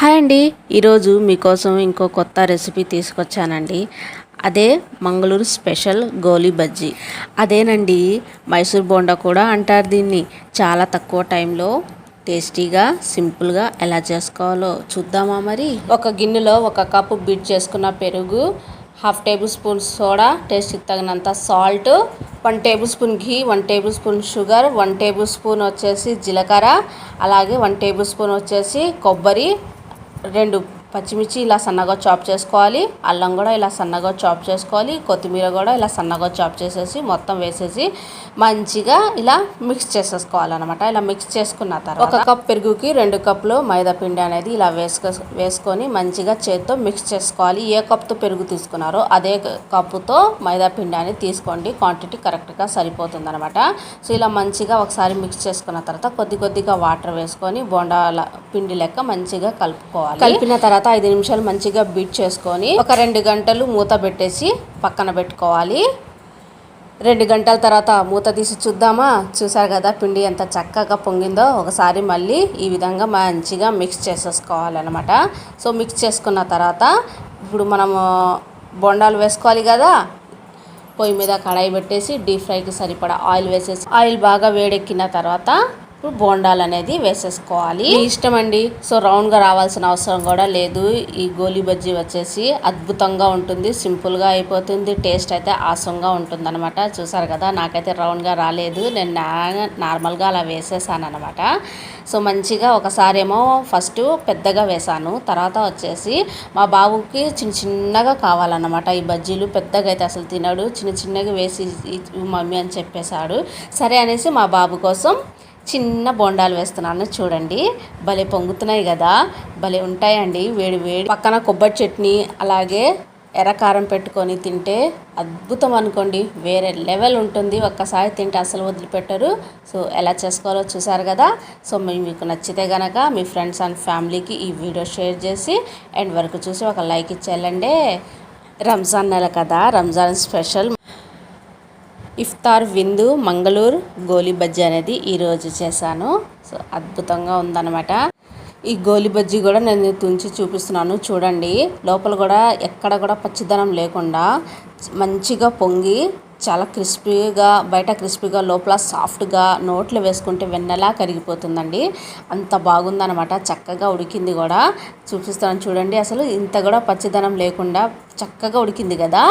Hi అండి. ఈరోజు మీకోసం ఇంకో కొత్త రెసిపీ తీసుకొచ్చానండి. అదే మంగళూరు స్పెషల్ గోలీ బజ్జీ. అదేనండి, మైసూర్ బోండా కూడా అంటారు దీన్ని. చాలా తక్కువ టైంలో టేస్టీగా సింపుల్గా ఎలా చేసుకోవాలో చూద్దామా మరి. ఒక గిన్నెలో 1 కప్పు బీట్ చేసుకున్న పెరుగు, 1/2 టేబుల్ స్పూన్ సోడా, టేస్ట్కి తగినంత సాల్ట్, 1 టేబుల్ స్పూన్ ఘీ, 1 table spoon sugar, 1 table spoon వచ్చేసి జీలకర్ర, అలాగే 1 టేబుల్ స్పూన్ వచ్చేసి కొబ్బరి, 2 పచ్చిమిర్చి ఇలా సన్నగా చాప్ చేసుకోవాలి. అల్లం కూడా ఇలా సన్నగా చాప్ చేసుకోవాలి. కొత్తిమీర కూడా ఇలా సన్నగా చాప్ చేసేసి మొత్తం వేసేసి మంచిగా ఇలా మిక్స్ చేసేసుకోవాలన్నమాట. ఇలా మిక్స్ చేసుకున్న తర్వాత 1 కప్ పెరుగుకి 2 కప్పులు మైదా పిండి అనేది ఇలా వేసుకొని మంచిగా చేత్తో మిక్స్ చేసుకోవాలి. ఏ కప్తో పెరుగు తీసుకున్నారో అదే కప్పుతో మైదా పిండి అనేది తీసుకోండి. క్వాంటిటీ కరెక్ట్గా సరిపోతుంది అనమాట. సో ఇలా మంచిగా ఒకసారి మిక్స్ చేసుకున్న తర్వాత కొద్దిగా వాటర్ వేసుకొని బోండాల పిండి లెక్క మంచిగా కలుపుకోవాలి. కలిపిన తర్వాత 5 నిమిషాలు మంచిగా బీట్ చేసుకొని ఒక 2 గంటలు మూత పెట్టేసి పక్కన పెట్టుకోవాలి. 2 గంటల తర్వాత మూత తీసి చూద్దామా. చూసారు కదా పిండి ఎంత చక్కగా పొంగిందో. ఒకసారి మళ్ళీ ఈ విధంగా మంచిగా మిక్స్ చేసేసుకోవాలన్నమాట. సో మిక్స్ చేసుకున్న తర్వాత ఇప్పుడు మనము బొండాలు వేసుకోవాలి కదా. పొయ్యి మీద కడాయి పెట్టేసి డీప్ ఫ్రైకి సరిపడా ఆయిల్ వేసేసి ఆయిల్ బాగా వేడెక్కిన తర్వాత ఇప్పుడు బోండాలు అనేది వేసేసుకోవాలి. మీ ఇష్టం అండి. సో రౌండ్గా రావాల్సిన అవసరం కూడా లేదు. ఈ గోలీ బజ్జీ వచ్చేసి అద్భుతంగా ఉంటుంది, సింపుల్గా అయిపోతుంది, టేస్ట్ అయితే ఆసంగా ఉంటుంది అనమాట. చూసారు కదా, నాకైతే రౌండ్గా రాలేదు, నేను నార్మల్గా అలా వేసేసాను అనమాట. సో మంచిగా ఒకసారి ఏమో ఫస్ట్ పెద్దగా వేసాను, తర్వాత వచ్చేసి మా బాబుకి చిన్నగా కావాలన్నమాట ఈ బజ్జీలు. పెద్దగా అయితే అసలు తినడు, చిన్నగా వేసి మమ్మీ అని చెప్పేశాడు. సరే అనేసి మా బాబు కోసం చిన్న బోండాలు వేస్తున్నాను. చూడండి, భలే పొంగుతున్నాయి కదా, భలే ఉంటాయండి. వేడి పక్కన కొబ్బరి చట్నీ అలాగే ఎర్రకారం పెట్టుకొని తింటే అద్భుతం అనుకోండి, వేరే లెవెల్ ఉంటుంది. ఒక్కసారి తింటే అసలు వదిలిపెట్టరు. సో ఎలా చేసుకోవాలో చూసారు కదా. సో మీకు నచ్చితే కనుక మీ ఫ్రెండ్స్ అండ్ ఫ్యామిలీకి ఈ వీడియో షేర్ చేసి ఎండ్ వరకు చూసి ఒక లైక్ ఇచ్చేయాలండి. రంజాన్ నెల కదా, రంజాన్ స్పెషల్ ఇఫ్తార్ విందు మంగళూరు గోలీ బజ్జీ అనేది ఈరోజు చేశాను. సో అద్భుతంగా ఉందన్నమాట. ఈ గోలీ బజ్జీ కూడా నేను తుంచి చూపిస్తున్నాను చూడండి. లోపల కూడా ఎక్కడ కూడా పచ్చిదనం లేకుండా మంచిగా పొంగి చాలా క్రిస్పీగా, బయట క్రిస్పీగా లోపల సాఫ్ట్గా, నోట్లో వేసుకుంటే వెన్నెలా కరిగిపోతుందండి. అంత బాగుందన్నమాట. చక్కగా ఉడికింది కూడా. చూపిస్తాను చూడండి. అసలు ఇంత కూడా పచ్చిదనం లేకుండా చక్కగా ఉడికింది కదా.